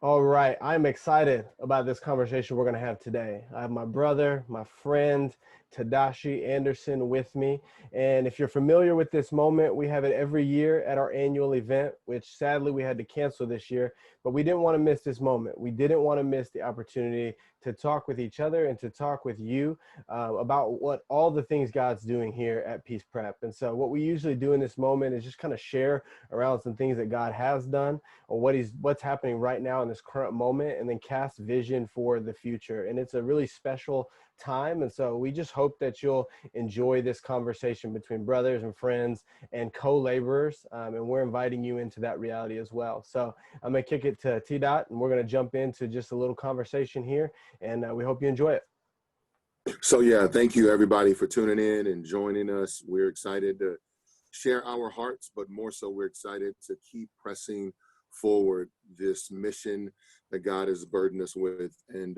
All right, I'm excited about this conversation we're going to have today. I have my brother, my friend, Tedashii Anderson with me. And if you're familiar with this moment, we have it every year at our annual event, which sadly we had to cancel this year, but we didn't want to miss this moment. We didn't want to miss the opportunity to talk with each other and to talk with you about what all the things God's doing here at Peace Prep. And so what we usually do in this moment is just kind of share around some things that God has done or what's happening right now in this current moment, and then cast vision for the future. And it's a really special time, and so we just hope that you'll enjoy this conversation between brothers and friends and co-laborers, and we're inviting you into that reality as well. So I'm gonna kick it to T Dot, and we're gonna jump into just a little conversation here, and we hope you enjoy it. So yeah, thank you everybody for tuning in and joining us. We're excited to share our hearts, but more so we're excited to keep pressing forward this mission that God has burdened us with. And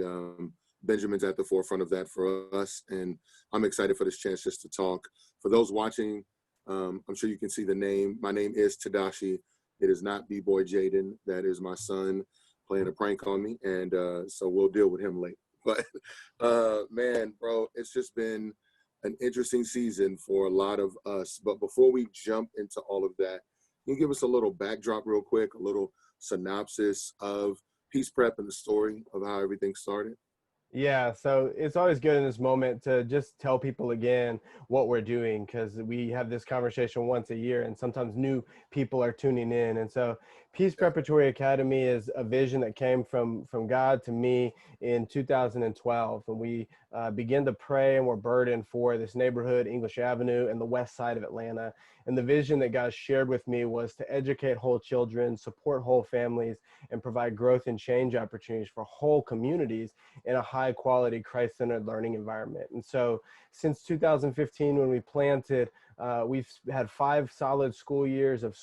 Benjamin's at the forefront of that for us. And I'm excited for this chance just to talk. For those watching, I'm sure you can see the name. My name is Tedashii. It is not B-Boy Jaden. That is my son playing a prank on me. And so we'll deal with him later. But man, bro, it's just been an interesting season for a lot of us. But before we jump into all of that, can you give us a little backdrop real quick, a little synopsis of Peace Prep and the story of how everything started? Yeah, so it's always good in this moment to just tell people again what we're doing, because we have this conversation once a year and sometimes new people are tuning in. And so Peace Yeah. Preparatory Academy is a vision that came from God to me in 2012. And we began to pray and were burdened for this neighborhood, English Avenue, and the west side of Atlanta. And the vision that God shared with me was to educate whole children, support whole families, and provide growth and change opportunities for whole communities in a high quality Christ-centered learning environment. And so since 2015, when we planted, we've had 5 solid school years of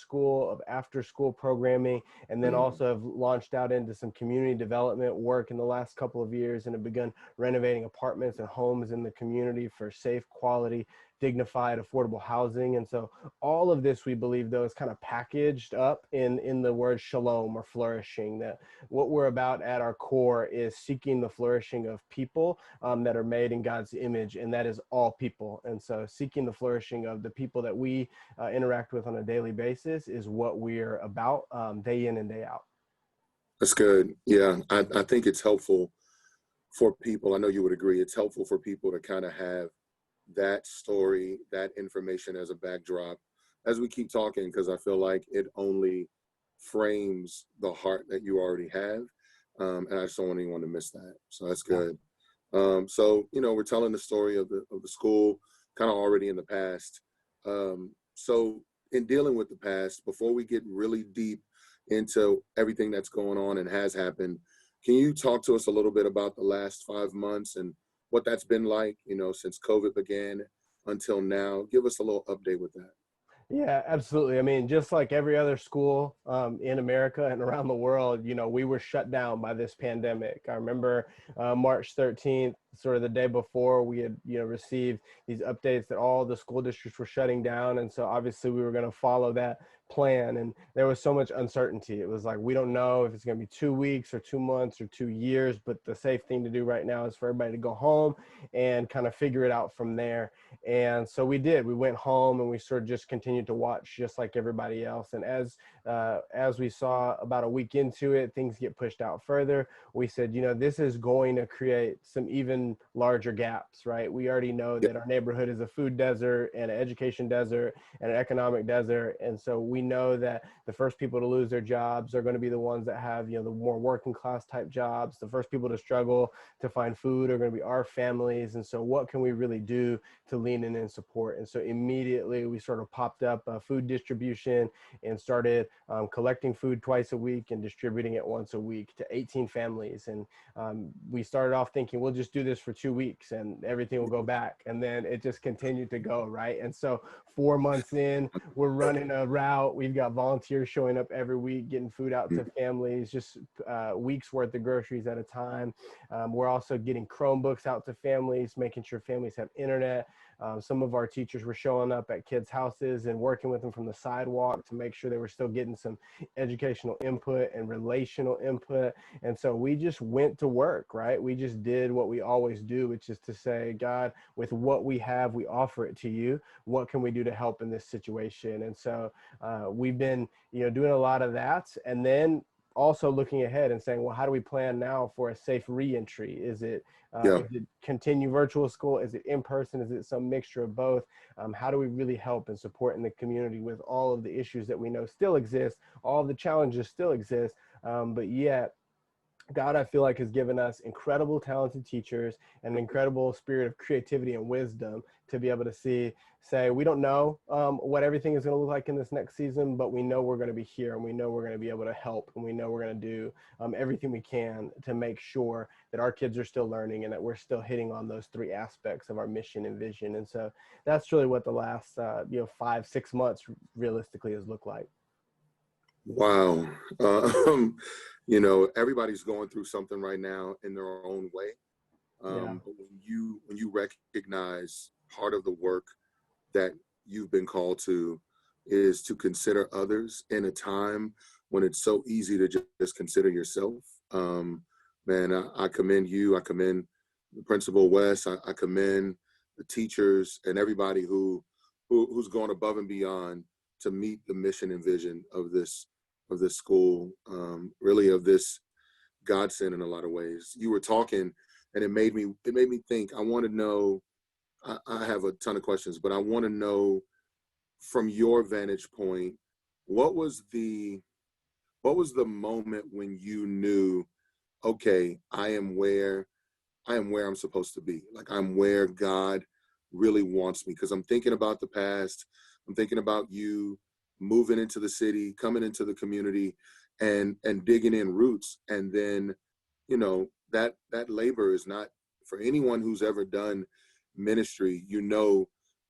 after school programming, and then also have launched out into some community development work in the last couple of years, and have begun renovating apartments and homes in the community for safe, quality, dignified, affordable housing. And so all of this, we believe, though, is kind of packaged up in the word shalom, or flourishing. That what we're about at our core is seeking the flourishing of people that are made in God's image, and that is all people. And so seeking the flourishing of the people that we interact with on a daily basis is what we're about, day in and day out. That's good. Yeah, I think it's helpful for people. I know you would agree. It's helpful for people to kind of have that story, that information as a backdrop as we keep talking, because I feel like it only frames the heart that you already have. And I just don't want anyone to miss that. So that's good. So, you know, we're telling the story of the school kind of already in the past. So in dealing with the past, before we get really deep into everything that's going on and has happened, can you talk to us a little bit about the last 5 months and what that's been like, you know, since COVID began until now? Give us a little update with that. Yeah, absolutely. I mean, just like every other school in America and around the world, you know, we were shut down by this pandemic. I remember March 13th, sort of the day before, we had, you know, received these updates that all the school districts were shutting down. And so obviously we were going to follow that plan. And there was so much uncertainty. It was like, we don't know if it's going to be 2 weeks or 2 months or 2 years, but the safe thing to do right now is for everybody to go home and kind of figure it out from there. And so we did. We went home and we sort of just continued to watch, just like everybody else. And as we saw about a week into it, things get pushed out further. We said, you know, this is going to create some even larger gaps, right? We already know Yep. that our neighborhood is a food desert and an education desert and an economic desert. And so we know that the first people to lose their jobs are going to be the ones that have, you know, the more working class type jobs. The first people to struggle to find food are going to be our families. And so what can we really do to lean in and support? And so immediately we sort of popped up food distribution and started collecting food twice a week and distributing it once a week to 18 families. And we started off thinking we'll just do this for 2 weeks and everything will go back. And then it just continued to go, right? And so 4 months in, we're running a route. We've got volunteers showing up every week, getting food out to families, just weeks worth of groceries at a time. We're also getting Chromebooks out to families, making sure families have internet. Some of our teachers were showing up at kids' houses and working with them from the sidewalk to make sure they were still getting some educational input and relational input. And so we just went to work, right? We just did what we always do, which is to say, God, with what we have, we offer it to you. What can we do to help in this situation? And so we've been, doing a lot of that. And then also looking ahead and saying, well, how do we plan now for a safe reentry? Yeah. Is it continue virtual school? Is it in person? Is it some mixture of both? How do we really help and support in the community with all of the issues that we know still exist, all of the challenges still exist, but yet God, I feel like, has given us incredible, talented teachers and an incredible spirit of creativity and wisdom to be able to say, we don't know what everything is going to look like in this next season, but we know we're going to be here, and we know we're going to be able to help, and we know we're going to do everything we can to make sure that our kids are still learning and that we're still hitting on those three aspects of our mission and vision. And so that's really what the last 5-6 months realistically has looked like. Wow. Everybody's going through something right now in their own way. But when you recognize part of the work that you've been called to is to consider others in a time when it's so easy to just consider yourself. Man, I commend you. I commend the Principal Wes. I commend the teachers and everybody who's gone above and beyond to meet the mission and vision of this school, really of this godsend in a lot of ways. You were talking, and it made me think. I want to know. I have a ton of questions, but I want to know from your vantage point, what was the moment when you knew, okay, I am where I'm supposed to be. Like, I'm where God really wants me. Because I'm thinking about the past. I'm thinking about you moving into the city, coming into the community, and digging in roots. And then, that labor is not for anyone who's ever done ministry.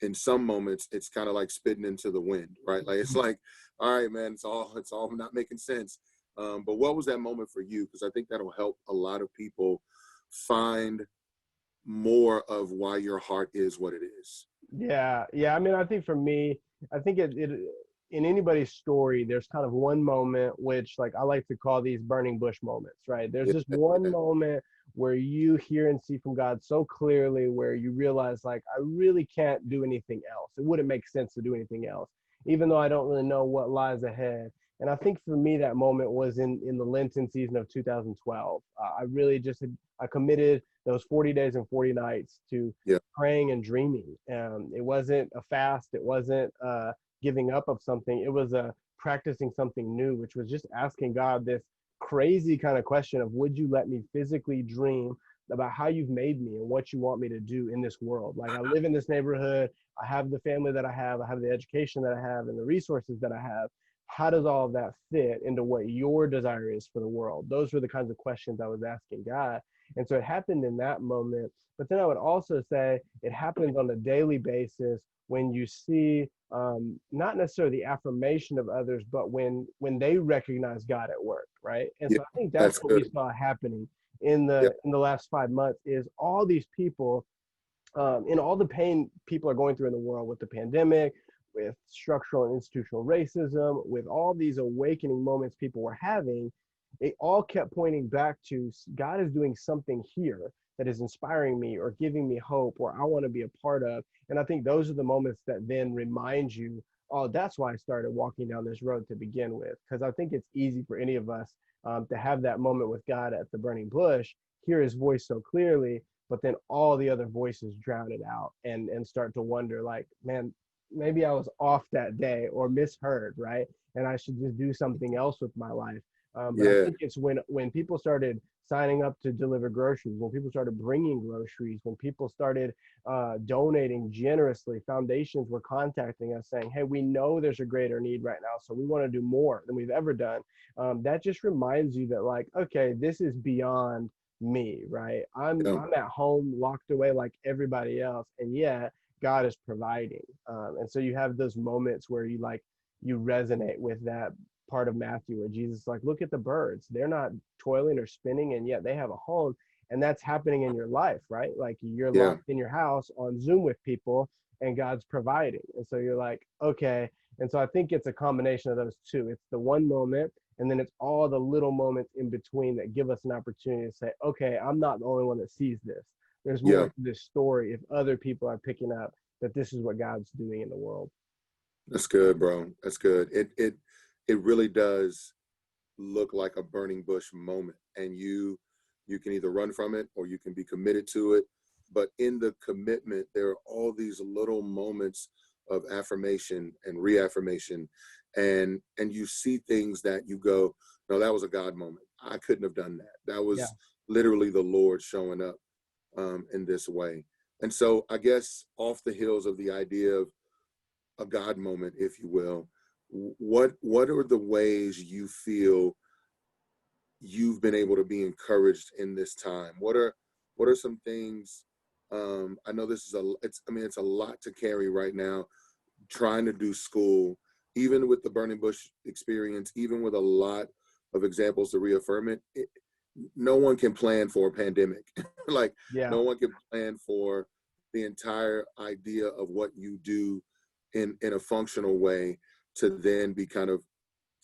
In some moments, it's kind of like spitting into the wind, right? Like, it's like, all right, man, it's all not making sense. But what was that moment for you? Because I think that'll help a lot of people find more of why your heart is what it is. Yeah. I mean, I think for me, I think it in anybody's story, there's kind of one moment which, like, I like to call these burning bush moments, right? There's just one moment where you hear and see from God so clearly, where you realize, like, I really can't do anything else. It wouldn't make sense to do anything else, even though I don't really know what lies ahead. And I think for me, that moment was in the Lenten season of 2012. I really I committed those 40 days and 40 nights to praying and dreaming. It wasn't a fast. It wasn't giving up of something. It was practicing something new, which was just asking God this crazy kind of question of, would you let me physically dream about how you've made me and what you want me to do in this world? Like, I live in this neighborhood. I have the family that I have the education that I have, and the resources that I have. How does all of that fit into what your desire is for the world? Those were the kinds of questions I was asking God. And so it happened in that moment. But then I would also say it happens on a daily basis when you see not necessarily the affirmation of others, but when they recognize God at work, right? And so I think that's what we saw happening in the last 5 months, is all these people, in all the pain people are going through in the world with the pandemic, with structural and institutional racism, with all these awakening moments people were having, it all kept pointing back to, God is doing something here that is inspiring me or giving me hope, or I want to be a part of. And I think those are the moments that then remind you, oh, that's why I started walking down this road to begin with. Because I think it's easy for any of us to have that moment with God at the burning bush, hear his voice so clearly, but then all the other voices drown it out, and start to wonder, like, man, maybe I was off that day or misheard, right? And I should just do something else with my life. But I think it's when people started signing up to deliver groceries, when people started bringing groceries, when people started donating generously, foundations were contacting us saying, hey, we know there's a greater need right now, so we want to do more than we've ever done. That just reminds you that, like, okay, this is beyond me, right? I'm at home locked away like everybody else, and yet God is providing. And so you have those moments where you resonate with that part of Matthew where Jesus is like, look at the birds. They're not toiling or spinning, and yet they have a home. And that's happening in your life, right? Like, you're locked in your house on Zoom with people, and God's providing. And so you're like, okay, And so I think it's a combination of those two. It's the one moment, and then it's all the little moments in between that give us an opportunity to say, okay, I'm not the only one that sees this. There's more Yeah, to this story if other people are picking up that this is what God's doing in the world. that's good, bro. That's good. It really does look like a burning bush moment, and you can either run from it or you can be committed to it. But in the commitment, there are all these little moments of affirmation and reaffirmation, and you see things that you go, no, that was a God moment. I couldn't have done that. That Yeah. was literally the Lord showing up in this way. And so I guess off the heels of the idea of a God moment, if you will, what are the ways you feel you've been able to be encouraged in this time? What are some things? I know this is it's a lot to carry right now, trying to do school, even with the burning bush experience, even with a lot of examples to reaffirm it, no one can plan for a pandemic. Like Yeah. no one can plan for the entire idea of what you do in a functional way to then be kind of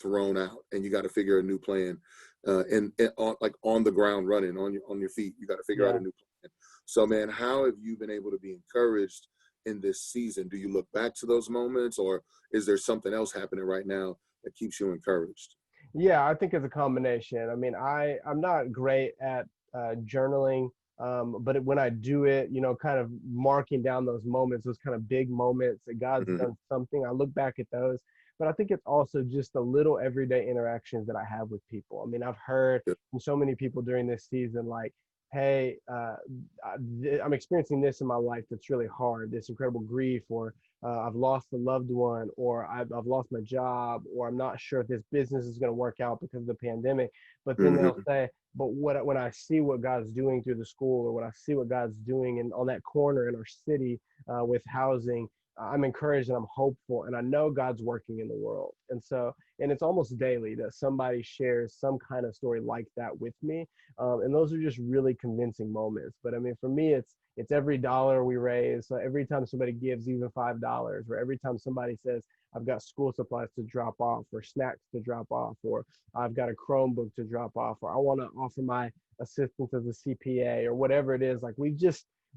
thrown out, and you got to figure a new plan, and on the ground running on your feet. You got to figure out a Yeah. new plan. So man, how have you been able to be encouraged in this season? Do you look back to those moments, or is there something else happening right now that keeps you encouraged? Yeah, I think it's a combination. I mean, I'm not great at journaling, but when I do it, kind of marking down those moments, those kind of big moments that God's Mm-hmm. done something, I look back at those. But I think it's also just the little everyday interactions that I have with people. I mean, I've heard from so many people during this season, like, hey, I'm experiencing this in my life that's really hard, this incredible grief, or I've lost a loved one, or I've lost my job, or I'm not sure if this business is going to work out because of the pandemic. But then they'll Mm-hmm. say, but when I see what God's doing through the school, or when I see what God's doing on that corner in our city with housing, I'm encouraged and I'm hopeful, and I know God's working in the world. And it's almost daily that somebody shares some kind of story like that with me, and those are just really convincing moments. But I mean, for me, it's every dollar we raise. So every time somebody gives even $5, or every time somebody says, I've got school supplies to drop off, or snacks to drop off, or I've got a Chromebook to drop off, or I want to offer my assistance as a CPA, or whatever it is. Like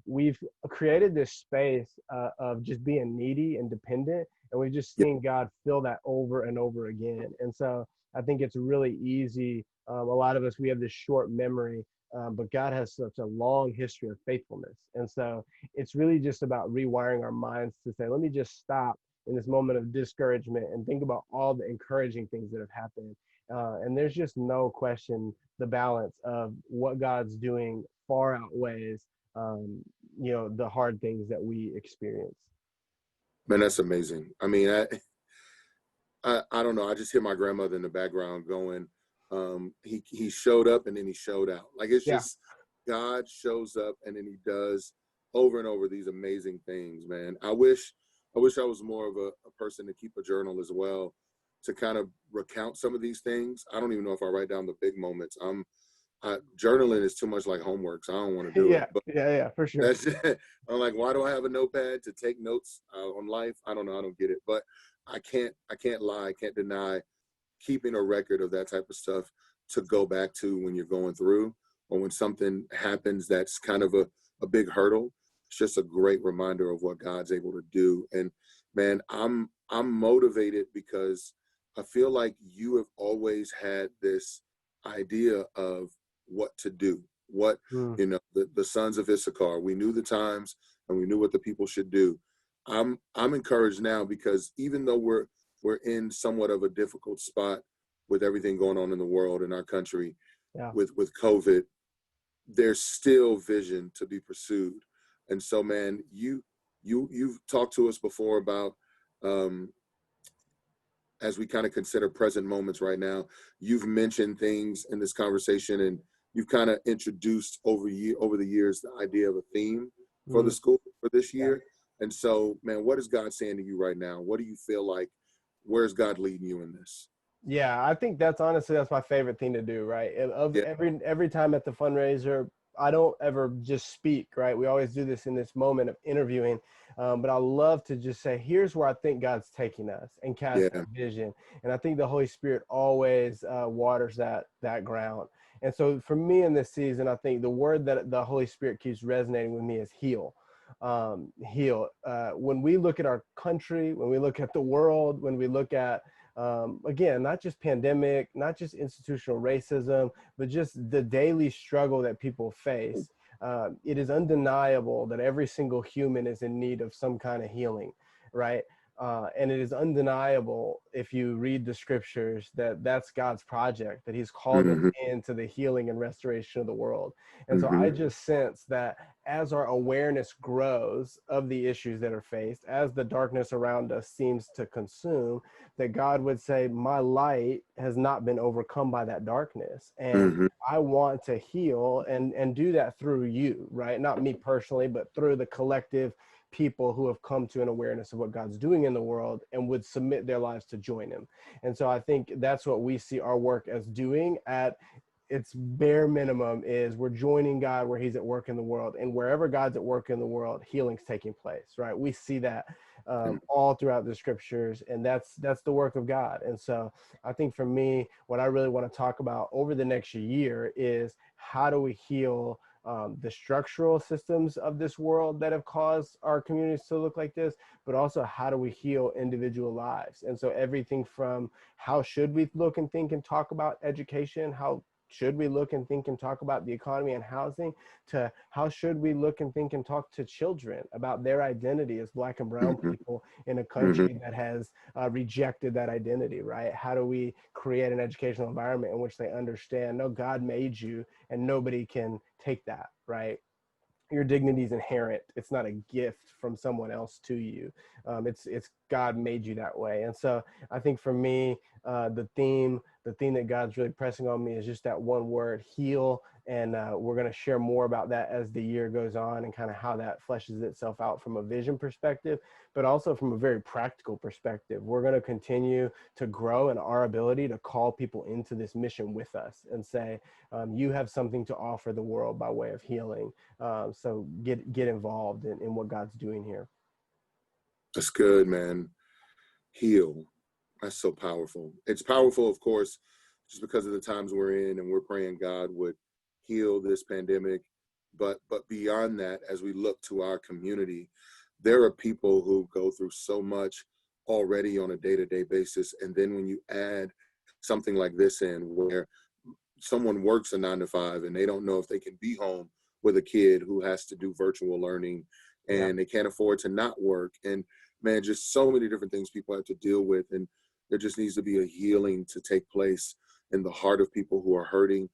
we've created this space of just being needy and dependent, and we've just Yeah, seen God fill that over and over again. And so I think it's really easy. A lot of us, we have this short memory, but God has such a long history of faithfulness. And so it's really just about rewiring our minds to say, let me just stop in this moment of discouragement and think about all the encouraging things that have happened. And there's just no question the balance of what God's doing far outweighs, the hard things that we experience. man, that's amazing. I mean, I don't know. I just hear my grandmother in the background going, he showed up and then he showed out. Like it's Yeah. just God shows up and then he does over and over these amazing things, man. I wish I was more of a person to keep a journal as well, to kind of recount some of these things. I don't even know if I write down the big moments. Journaling is too much like homework, so I don't want to do it. Yeah. But Yeah, for sure. that's it. I'm like, why do I have a notepad to take notes on life? I don't know. I don't get it. But I can't lie. I can't deny keeping a record of that type of stuff to go back to when you're going through, or when something happens that's kind of a big hurdle. It's just a great reminder of what God's able to do. And man, I'm motivated because I feel like you have always had this idea of what to do. What, Mm. the sons of Issachar, we knew the times and we knew what the people should do. I'm encouraged now because even though we're in somewhat of a difficult spot with everything going on in the world, in our country, Yeah. with COVID, there's still vision to be pursued. And so, man, you've talked to us before about, um, as we kind of consider present moments right now, you've mentioned things in this conversation, and you've kind of introduced over the years the idea of a theme for the Mm. school for this Yeah. year. And so, man, what is God saying to you right now? What do you feel like? Where's God leading you in this? Yeah, I think that's honestly that's my favorite thing to do, right? Of Yeah. every time at the fundraiser, I don't ever just speak, right? We always do this in this moment of interviewing, but I love to just say, here's where I think God's taking us, and cast Yeah. that vision. And I think the Holy Spirit always waters that ground. And so for me in this season, I think the word that the Holy Spirit keeps resonating with me is heal. Heal. When we look at our country, when we look at the world, when we look at again, not just pandemic, not just institutional racism, but just the daily struggle that people face. It is undeniable that every single human is in need of some kind of healing, right? And it is undeniable, if you read the scriptures, that that's God's project, that he's called us Hmm. into the healing and restoration of the world. And so I Hmm. just sense that as our awareness grows of the issues that are faced, as the darkness around us seems to consume, that God would say, my light has not been overcome by that darkness. And Hmm. I want to heal and do that through you, right? Not me personally, but through the collective people who have come to an awareness of what God's doing in the world and would submit their lives to join him. And so I think that's what we see our work as doing at its bare minimum is we're joining God where he's at work in the world, and wherever God's at work in the world, healing's taking place, right? We see that all throughout the scriptures, and that's the work of God. And so I think for me, what I really want to talk about over the next year is how do we heal the structural systems of this world that have caused our communities to look like this, but also how do we heal individual lives. And so everything from how should we look and think and talk about education, how should we look and think and talk about the economy and housing, to how should we look and think and talk to children about their identity as Black and brown Hmm. people in a Hmm. country that has rejected that identity, right? How do we create an educational environment in which they understand, no, God made you and nobody can take that, right? Your dignity is inherent. It's not a gift from someone else to you. It's God made you that way. And so I think for me, the theme that God's really pressing on me is just that one word, heal. And we're going to share more about that as the year goes on, and kind of how that fleshes itself out from a vision perspective, but also from a very practical perspective. We're going to continue to grow in our ability to call people into this mission with us and say, you have something to offer the world by way of healing. So get involved in what God's doing here. That's good, man. Heal. That's so powerful. It's powerful, of course, just because of the times we're in, and we're praying God would heal this pandemic. But beyond that, as we look to our community, there are people who go through so much already on a day-to-day basis. And then when you add something like this in, where someone works a 9 to 5 and they don't know if they can be home with a kid who has to do virtual learning, Yeah. and they can't afford to not work, and man, just so many different things people have to deal with. And there just needs to be a healing to take place in the heart of people who are hurting,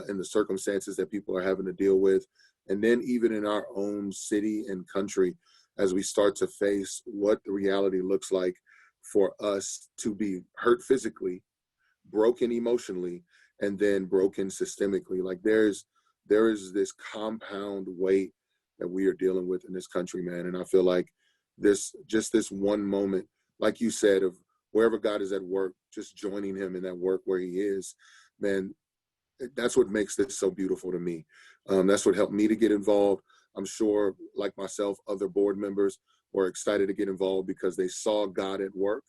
in the circumstances that people are having to deal with. And then even in our own city and country, as we start to face what the reality looks like for us to be hurt physically, broken emotionally, and then broken systemically. Like there is this compound weight that we are dealing with in this country, man. And I feel like this one moment, like you said, of wherever God is at work, just joining him in that work where he is, man, that's what makes this so beautiful to me. That's what helped me to get involved. I'm sure, like myself, other board members were excited to get involved because they saw God at work,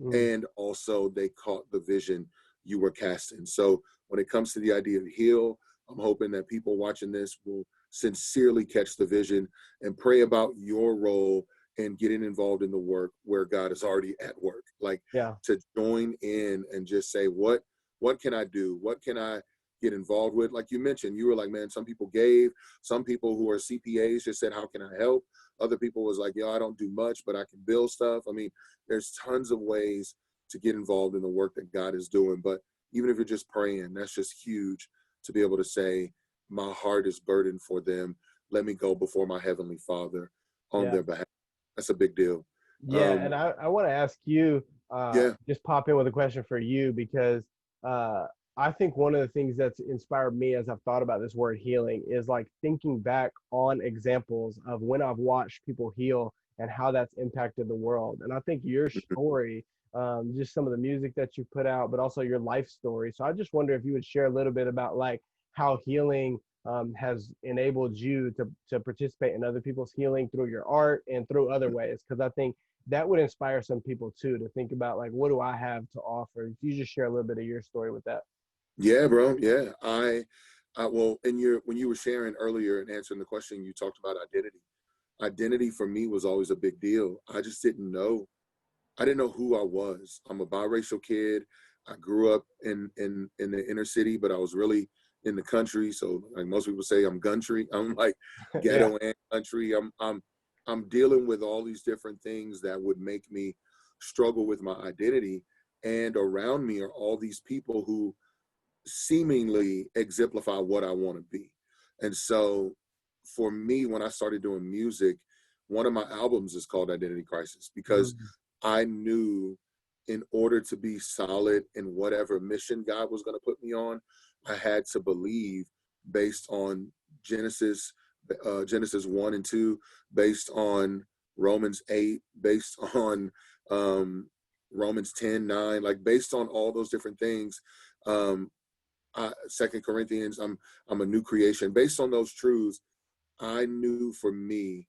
Mm. and also they caught the vision you were casting. So when it comes to the idea of heal, I'm hoping that people watching this will sincerely catch the vision and pray about your role in getting involved in the work where God is already at work. Like, Yeah. to join in and just say, what can I do? What can I get involved with? Like you mentioned, you were like, man, some people gave, some people who are CPAs just said, how can I help? Other people was like, yo, I don't do much, but I can build stuff. I mean, there's tons of ways to get involved in the work that God is doing. But even if you're just praying, that's just huge to be able to say, my heart is burdened for them. Let me go before my Heavenly Father on Yeah. their behalf. That's a big deal. Yeah. Um, And I want to ask you, yeah. just pop in with a question for you, because uh, I think one of the things that's inspired me as I've thought about this word healing is like thinking back on examples of when I've watched people heal and how that's impacted the world. And I think your story, just some of the music that you put out, but also your life story. So I just wonder if you would share a little bit about like how healing has enabled you to participate in other people's healing through your art and through other ways. Because I think that would inspire some people too to think about, like, what do I have to offer? If you just share a little bit of your story with that. Yeah, bro. Yeah. Well, when you were sharing earlier and answering the question, you talked about identity. Identity for me was always a big deal. I didn't know who I was. I'm a biracial kid. I grew up in the inner city, but I was really in the country. So like most people say, I'm country. I'm like Yeah. ghetto and country. I'm dealing with all these different things that would make me struggle with my identity. And around me are all these people who seemingly exemplify what I want to be. And so for me, when I started doing music, one of my albums is called Identity Crisis because Mm, I knew in order to be solid in whatever mission God was going to put me on, I had to believe based on Genesis, Genesis 1 and 2, based on Romans 8, based on Romans 10:9, like based on all those different things. Um, Second Corinthians, I'm a new creation. Based on those truths, I knew for me,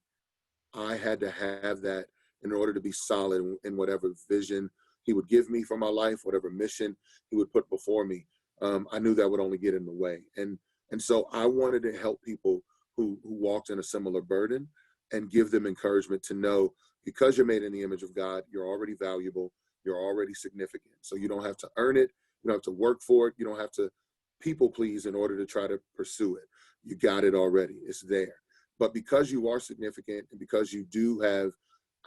I had to have that in order to be solid in whatever vision he would give me for my life, whatever mission he would put before me. I knew that would only get in the way, and so I wanted to help people who walked in a similar burden and give them encouragement to know because you're made in the image of God, you're already valuable, you're already significant. So you don't have to earn it, you don't have to work for it, you don't have to people please in order to try to pursue it. You got it already, it's there. But because you are significant and because you do have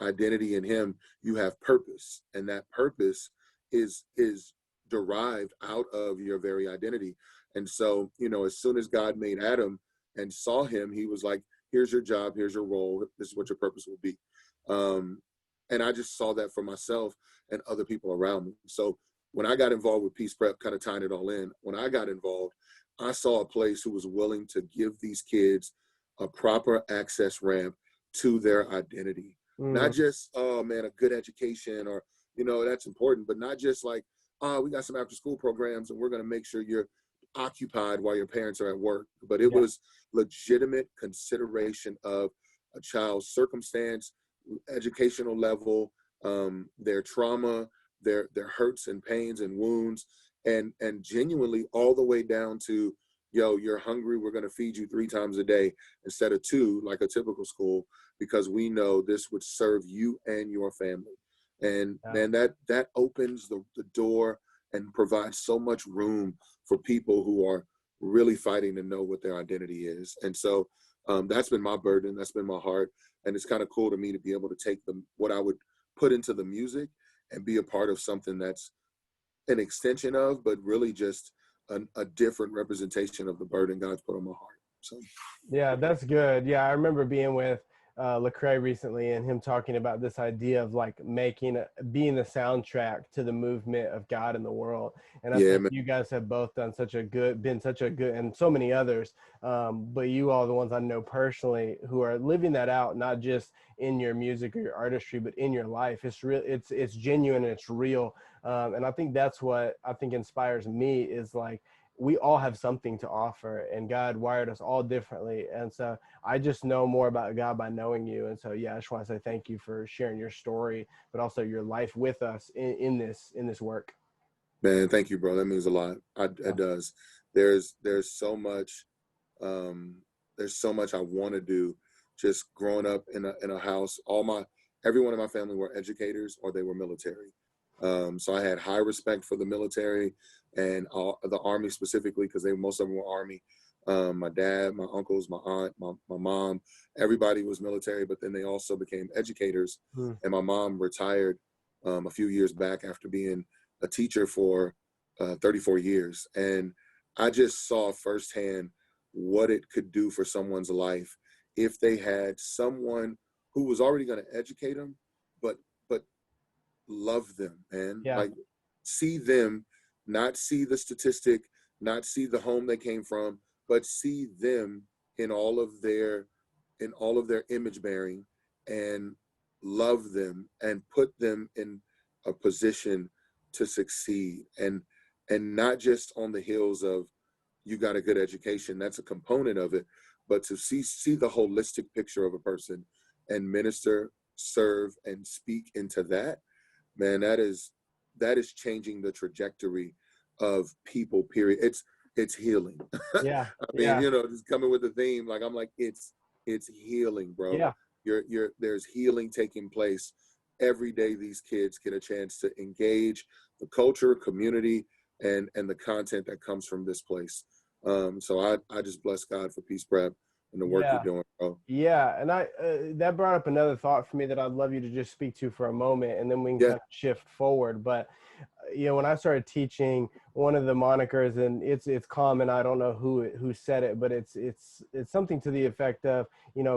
identity in him, you have purpose. And that purpose is derived out of your very identity. And so, as soon as God made Adam and saw him, he was like, here's your job, here's your role, this is what your purpose will be. Um, and I just saw that for myself and other people around me. So when I got involved with Peace Prep, kind of tying it all in, when I got involved, I saw a place who was willing to give these kids a proper access ramp to their identity. Not mm, just, oh man, a good education or, that's important, but not just like, oh, we got some after school programs and we're going to make sure you're occupied while your parents are at work. But it yeah. was legitimate consideration of a child's circumstance, educational level, their trauma, their hurts and pains and wounds, and genuinely all the way down to, yo, you're hungry, we're going to feed you 3 times a day instead of 2 like a typical school, because we know this would serve you and your family. And Yeah. man, that opens the door and provides so much room for people who are really fighting to know what their identity is. And so that's been my burden, that's been my heart. And it's kind of cool to me to be able to take what I would put into the music and be a part of something that's an extension of, but really just a different representation of the burden God's put on my heart. So Yeah, that's good. Yeah, I remember being with Lecrae recently and him talking about this idea of like being the soundtrack to the movement of God in the world. And I yeah, think man. you guys have both been such a good, and so many others. But you all, the ones I know personally, who are living that out, not just in your music or your artistry, but in your life. It's real. It's genuine and it's real. And I think that's what I think inspires me is like we all have something to offer and God wired us all differently. And so I just know more about God by knowing you. And so, yeah, I just want to say thank you for sharing your story, but also your life with us in this work. Man, thank you, bro. That means a lot. Yeah. It does. There's so much um, there's so much I want to do. Just growing up in a house, everyone in my family were educators or they were military. So I had high respect for the military and the army specifically because most of them were army. My dad, my uncles, my aunt, my mom, everybody was military, but then they also became educators. Hmm. And my mom retired a few years back after being a teacher for 34 years. And I just saw firsthand what it could do for someone's life if they had someone who was already going to educate them, but love them, man. Yeah. Like see them, not see the statistic, not see the home they came from, but see them in all of their image bearing and love them and put them in a position to succeed and not just on the heels of you got a good education. That's a component of it. But to see the holistic picture of a person and minister, serve, and speak into that, man, that is changing the trajectory of people, period. It's healing. Yeah. I mean, Yeah. just coming with the theme, like I'm like, it's healing, bro. Yeah. There's healing taking place every day. These kids get a chance to engage the culture, community, and the content that comes from this place. So I just bless God for Peace Prep and the work you're Yeah. doing, bro. Yeah, and I that brought up another thought for me that I'd love you to just speak to for a moment, and then we can Yeah, kind of shift forward. But when I started teaching, one of the monikers, and it's common. I don't know who said it, but it's something to the effect of,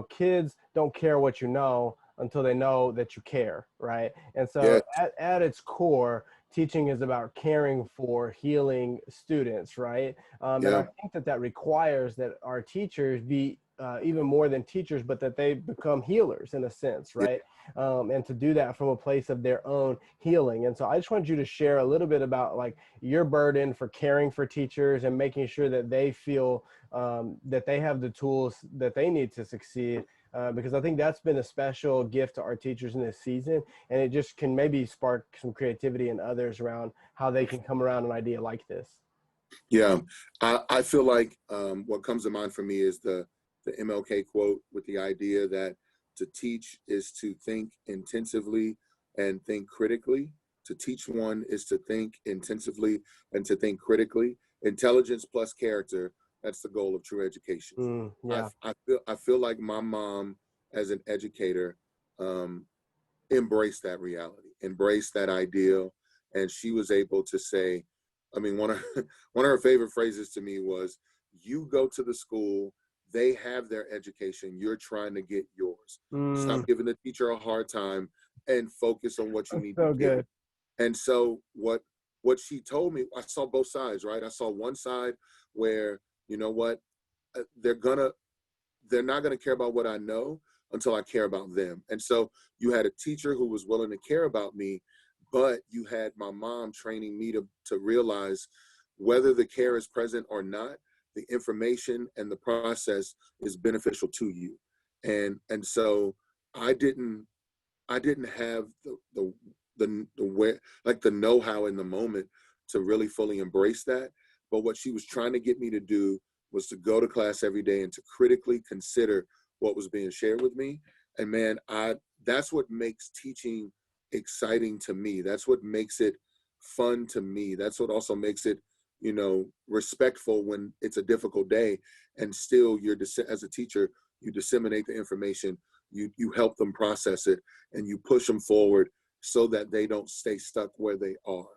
kids don't care what you know until they know that you care, right? And yeah, so at its core, teaching is about caring for, healing students, right? And yeah, I think that requires that our teachers be even more than teachers, but that they become healers in a sense, yeah, right? And to do that from a place of their own healing. And so I just want you to share a little bit about like your burden for caring for teachers and making sure that they feel that they have the tools that they need to succeed. Because I think that's been a special gift to our teachers in this season, and it just can maybe spark some creativity in others around how they can come around an idea like this. yeah. I feel like what comes to mind for me is the MLK quote with the idea that to teach is to think intensively and think critically. To teach one is to think intensively and to think critically. Intelligence plus character, that's the goal of true education. Yeah. I feel like my mom as an educator um, embraced that reality, embraced that ideal, and she was able to say, I mean, one of one of her favorite phrases to me was, "You go to the school, they have their education, you're trying to get yours. Mm, Stop giving the teacher a hard time and focus on what you that's need to so get." good. And so what she told me, I saw both sides, right? I saw one side where, you know what, uh, they're gonna they're not going to care about what I know until I care about them. And so you had a teacher who was willing to care about me, but you had my mom training me to realize whether the care is present or not, the information and the process is beneficial to you. And so I didn't I didn't have the where, like, the know-how in the moment to really fully embrace that. But what she was trying to get me to do was to go to class every day and to critically consider what was being shared with me. And man, I that's what makes teaching exciting to me. That's what makes it fun to me. That's what also makes it, respectful when it's a difficult day, and still as a teacher, you disseminate the information, you help them process it, and you push them forward so that they don't stay stuck where they are.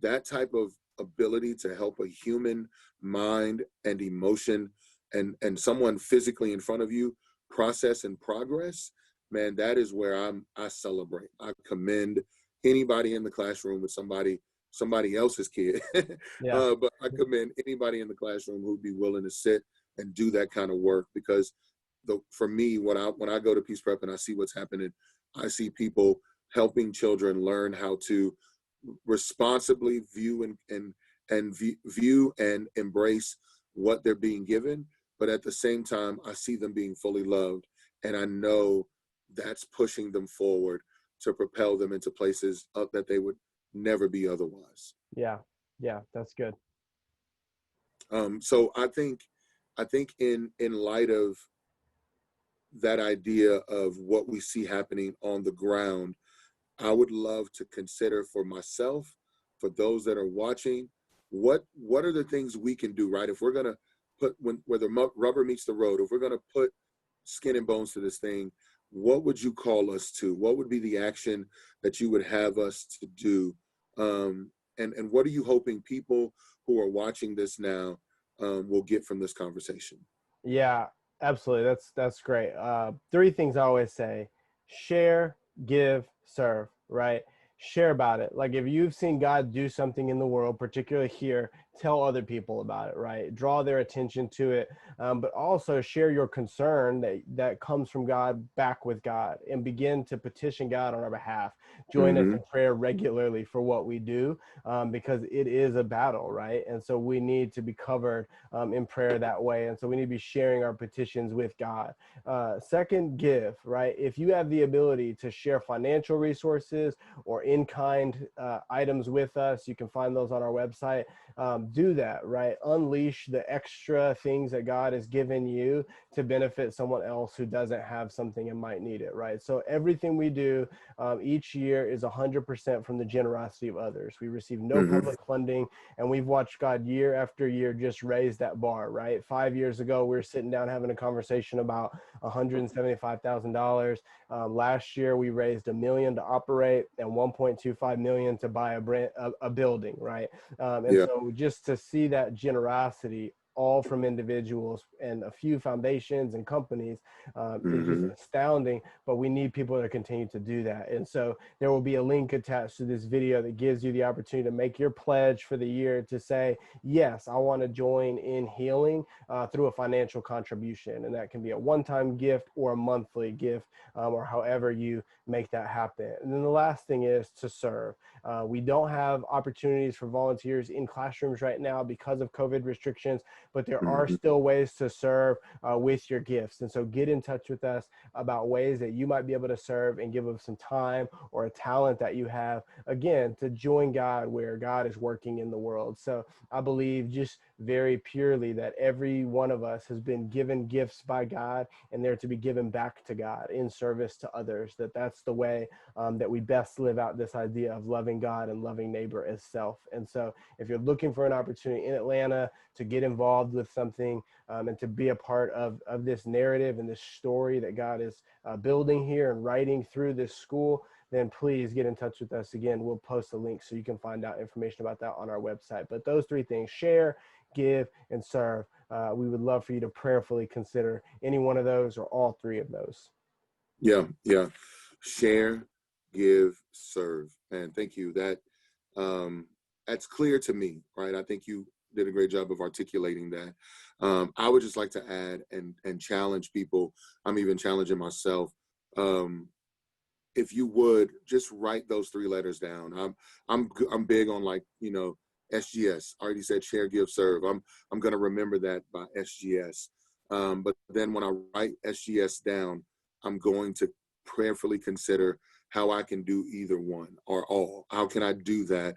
That type of ability to help a human mind and emotion and someone physically in front of you process and progress, man, that is where I celebrate. I commend anybody in the classroom with somebody else's kid. Yeah. But I commend anybody in the classroom who'd be willing to sit and do that kind of work, because for me, when I go to Peace Prep and I see what's happening, I see people helping children learn how to responsibly view and embrace what they're being given, but at the same time, I see them being fully loved, and I know that's pushing them forward to propel them into places that they would never be otherwise. Yeah. Yeah. That's good. So I think in light of that idea of what we see happening on the ground, I would love to consider for myself, for those that are watching, what are the things we can do, right? If we're gonna put where the rubber meets the road, if we're gonna put skin and bones to this thing, what would you call us to? What would be the action that you would have us to do? And what are you hoping people who are watching this now will get from this conversation? Yeah, absolutely. That's great. Three things I always say: share, give, serve, right? Share about it. Like if you've seen God do something in the world, particularly here, tell other people about it, right? Draw their attention to it, but also share your concern that comes from God back with God, and begin to petition God on our behalf. Join us Mm-hmm. in prayer regularly for what we do, because it is a battle, right? And so we need to be covered in prayer that way. And so we need to be sharing our petitions with God. Second, give, right? If you have the ability to share financial resources or in-kind items with us, you can find those on our website. Do that, right? Unleash the extra things that God has given you to benefit someone else who doesn't have something and might need it, right? So everything we do each year is 100% from the generosity of others. We receive no Mm-hmm. public funding, and we've watched God year after year just raise that bar, right? 5 years ago, we were sitting down having a conversation about $175,000. Last year, we raised $1 million to operate and $1.25 million to buy a building, right? And Yeah. so just to see that generosity all from individuals and a few foundations and companies is just Mm-hmm. astounding. But we need people to continue to do that. And so there will be a link attached to this video that gives you the opportunity to make your pledge for the year to say, yes, I want to join in healing through a financial contribution. And that can be a one-time gift or a monthly gift, or however you make that happen. And then the last thing is to serve. We don't have opportunities for volunteers in classrooms right now because of COVID restrictions, but there are Mm-hmm. still ways to serve with your gifts. And so get in touch with us about ways that you might be able to serve and give of some time or a talent that you have, again, to join God where God is working in the world. So I believe just very purely that every one of us has been given gifts by God, and they're to be given back to God in service to others. That's the way that we best live out this idea of loving God and loving neighbor as self. And so if you're looking for an opportunity in Atlanta to get involved with something, and to be a part of this narrative and this story that God is building here and writing through this school, then please get in touch with us. Again, we'll post a link so you can find out information about that on our website. But those three things: share, give, and serve. We would love for you to prayerfully consider any one of those or all three of those. Yeah. Yeah. Share, give, serve. And thank you. That's clear to me, right? I think you did a great job of articulating that. I would just like to add and challenge people. I'm even challenging myself. If you would just write those three letters down. I'm big on, like, SGS. I already said share, give, serve. I'm gonna remember that by SGS. But then when I write SGS down, I'm going to prayerfully consider how I can do either one or all. How can I do that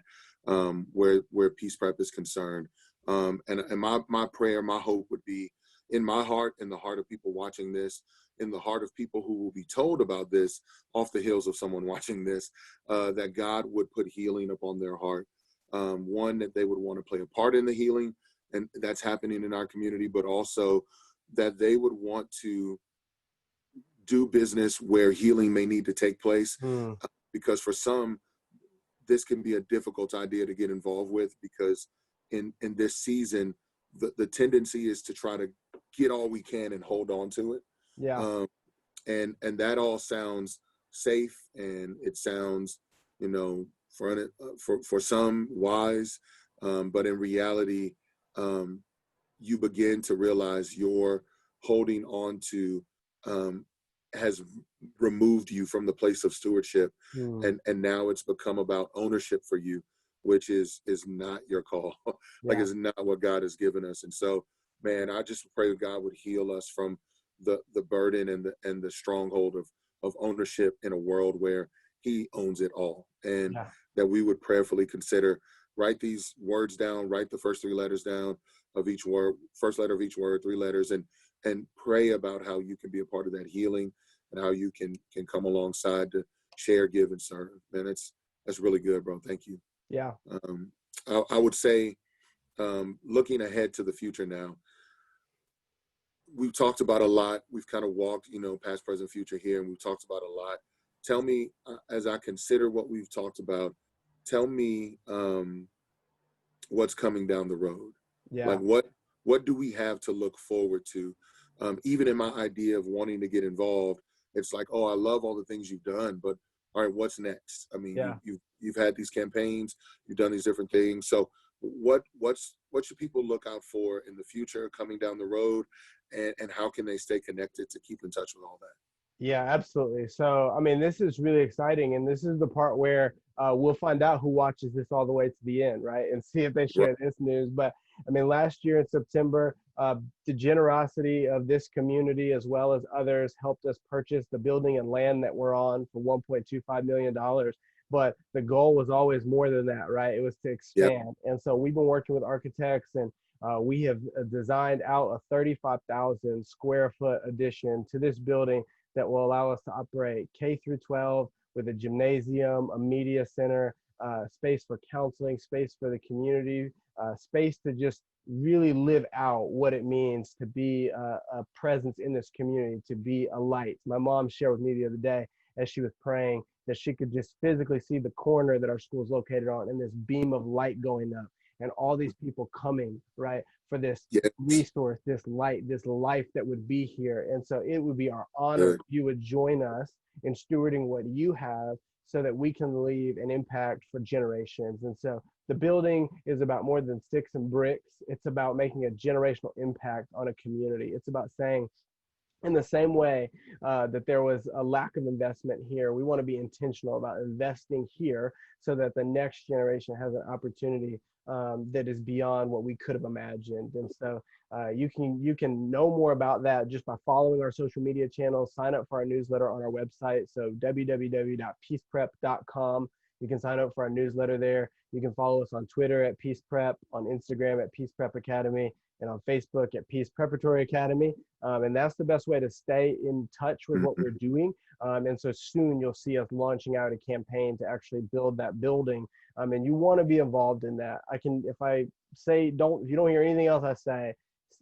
where Peace Prep is concerned? And my prayer, my hope would be in my heart, in the heart of people watching this, in the heart of people who will be told about this off the heels of someone watching this, that God would put healing upon their heart. One, that they would want to play a part in the healing, and that's happening in our community, but also that they would want to do business where healing may need to take place. Hmm. Because for some, this can be a difficult idea to get involved with, because in this season, the tendency is to try to get all we can and hold on to it. Yeah. Um, and that all sounds safe, and it sounds, for some wise, but in reality, um, you begin to realize your holding on to has removed you from the place of stewardship, Hmm. and now it's become about ownership for you, which is not your call. Like, Yeah. it's not what God has given us. And so, man, I just pray that God would heal us from the burden and the stronghold of ownership in a world where He owns it all, and Yeah. that we would prayerfully consider, write these words down, write the first three letters down of each word, first letter of each word, three letters, and pray about how you can be a part of that healing, and how you can come alongside to share, give, and serve. Man, that's really good, bro. Thank you. Yeah. Um, I would say, looking ahead to the future now, we've talked about a lot. We've kind of walked, past, present, future here, and we've talked about a lot. Tell me, as I consider what we've talked about, tell me what's coming down the road. Like, Yeah. what do we have to look forward to? Even in my idea of wanting to get involved, it's like, oh, I love all the things you've done, but all right, what's next? I mean, Yeah. you've had these campaigns, you've done these different things. So what should people look out for in the future coming down the road, and how can they stay connected to keep in touch with all that? Yeah, absolutely. So, I mean, this is really exciting. And this is the part where we'll find out who watches this all the way to the end, right? And see if they Right. share this news. But I mean, last year in September, the generosity of this community as well as others helped us purchase the building and land that we're on for $1.25 million. But the goal was always more than that, right? It was to Yep. expand. And so we've been working with architects, and we have designed out a 35,000 square foot addition to this building that will allow us to operate K through 12 with a gymnasium, a media center, space for counseling, space for the community, space to just really live out what it means to be a presence in this community, to be a light. My mom shared with me the other day as she was praying that she could just physically see the corner that our school is located on and this beam of light going up and all these people coming, right, for this Yes. resource, this light, this life that would be here. And so it would be our honor if Good. you would join us in stewarding what you have so that we can leave an impact for generations. And so the building is about more than sticks and bricks. It's about making a generational impact on a community. It's about saying, in the same way that there was a lack of investment here, we want to be intentional about investing here so that the next generation has an opportunity that is beyond what we could have imagined. And so you can know more about that just by following our social media channels. Sign up for our newsletter on our website, so www.peaceprep.com. You can sign up for our newsletter there. You can follow us on Twitter at Peace Prep, on Instagram at Peace Prep Academy, and on Facebook at Peace Preparatory Academy. And that's the best way to stay in touch with what we're doing. And so soon you'll see us launching out a campaign to actually build that building. And you want to be involved in that. If I say, if you don't hear anything else I say,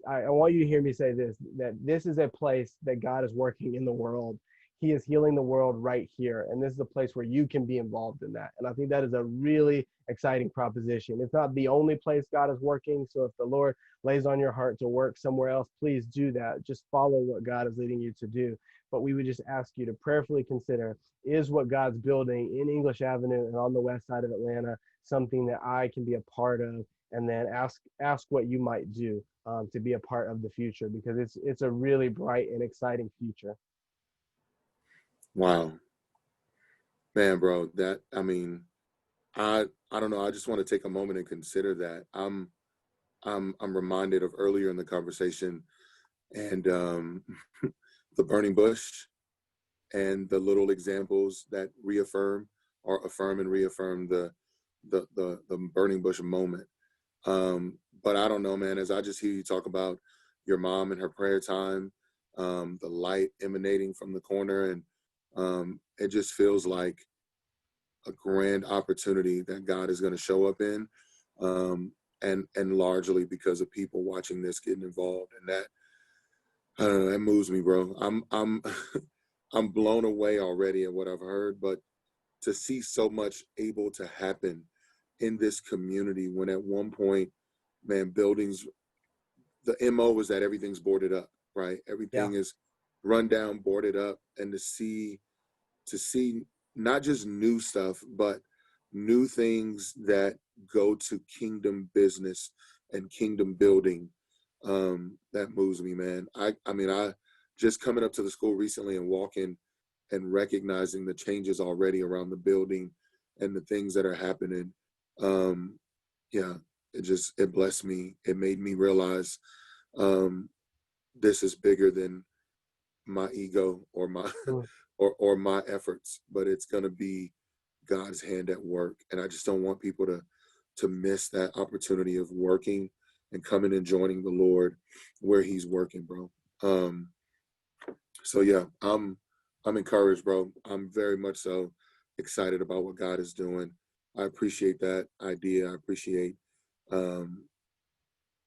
I want you to hear me say this, that this is a place that God is working in the world. He is healing the world right here. And this is a place where you can be involved in that. And I think that is a really exciting proposition. It's not the only place God is working. So if the Lord lays on your heart to work somewhere else, please do that. Just follow what God is leading you to do. But we would just ask you to prayerfully consider, is what God's building in English Avenue and on the west side of Atlanta something that I can be a part of? And then ask what you might do to be a part of the future, because it's a really bright and exciting future. Wow, man, bro. I don't know. I just want to take a moment and consider that. I'm reminded of earlier in the conversation, and the burning bush, and the little examples that reaffirm or affirm and reaffirm the burning bush moment. But I don't know, man. As I just hear you talk about your mom and her prayer time, the light emanating from the corner, and it just feels like a grand opportunity that God is going to show up in, and largely because of people watching this, getting involved, and that, I don't know, that moves me, bro. I'm I'm blown away already at what I've heard, but to see so much able to happen in this community when at one point, man, buildings, the MO is that everything's boarded up, right? Yeah. Everything is run down, boarded up, and to see not just new stuff, but new things that go to kingdom business and kingdom building. That moves me, man. I just coming up to the school recently and walking and recognizing the changes already around the building and the things that are happening. Um, yeah, it blessed me. It made me realize um, this is bigger than my ego or my Mm. or my efforts, but it's going to be God's hand at work. And I just don't want people to miss that opportunity of working and coming and joining the Lord where He's working, bro. So yeah, I'm encouraged, bro. I'm very much so excited about what God is doing. I appreciate that idea. I appreciate um,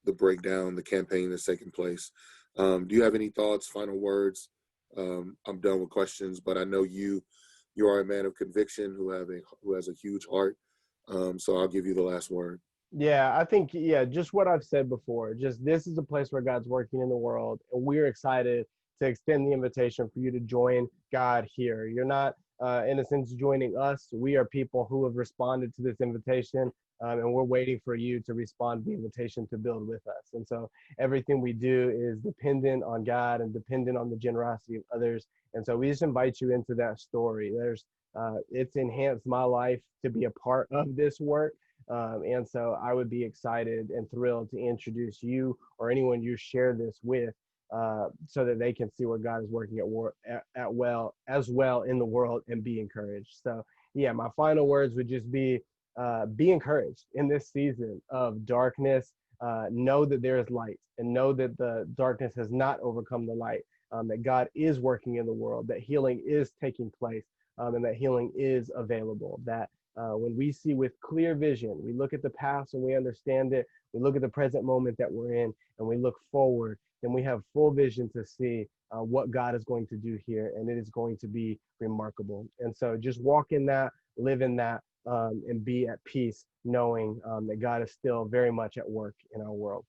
the breakdown, the campaign that's taking place. Do you have any thoughts, final words? I'm done with questions, but I know you are a man of conviction who has a huge heart. So I'll give you the last word. Yeah, I think, yeah, just what I've said before, just this is a place where God's working in the world, and we're excited to extend the invitation for you to join God here. You're not, in a sense, joining us. We are people who have responded to this invitation and we're waiting for you to respond to the invitation to build with us. And so everything we do is dependent on God and dependent on the generosity of others. And so we just invite you into that story. It's enhanced my life to be a part of this work. And so I would be excited and thrilled to introduce you or anyone you share this with, so that they can see what God is working as well in the world and be encouraged. So yeah, my final words would just be encouraged in this season of darkness. Know that there is light, and know that the darkness has not overcome the light. That God is working in the world, that healing is taking place, and that healing is available. That when we see with clear vision, we look at the past and we understand it, we look at the present moment that we're in, and we look forward, then we have full vision to see what God is going to do here, and it is going to be remarkable. And so just walk in that, live in that, and be at peace, knowing that God is still very much at work in our world.